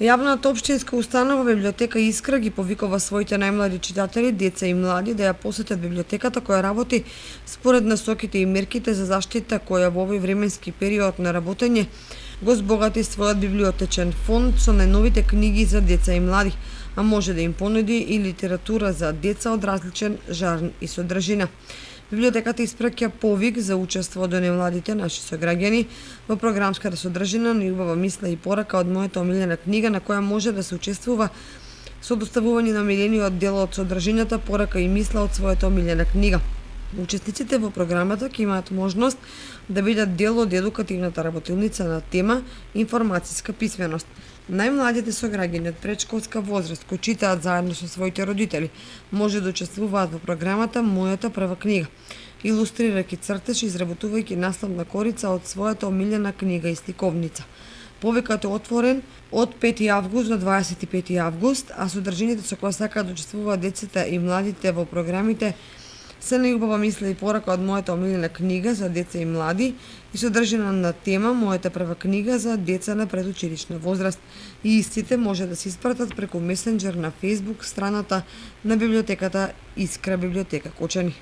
Јавната општинска установа библиотека Искра ги повикува своите најмлади читатели, деца и млади да ја посетат библиотеката која работи според насоките и мерките за заштита која во овој временски период на работење го збогати својот библиотечен фонд со најновите книги за деца и млади, а може да им понуди и литература за деца од различен жарн и содржина. Библиотеката испраќа повик за учество до немладите наши сограѓани во програмската содржина на љубава мисла и порака од мојата омилена книга на која може да се учествува со доставување на омилениот дел од содржината, порака и мисла од својата омилена книга. Учесниците во програмата ќе имаат можност да бидат дел од едукативната работилница на тема информацијска писменост. Најмладите сограѓани од предшколска возраст кои читаат заедно со своите родители може да учествуваат во програмата Мојата прва книга, илустрирајќи цртеж и изработувајќи насловна корица од својата омилена книга и сликовница. Повикот е отворен од 5 август до 25 август, а содржините со кои сакаат да учествуваат децата и младите во програмите се најубава мисла и порака од мојата омилена книга за деца и млади и содржина на тема Мојата прва книга за деца на предучилишна возраст. И истите може да се испратат преку месенџер на Facebook страната на библиотеката Искра библиотека Кочани.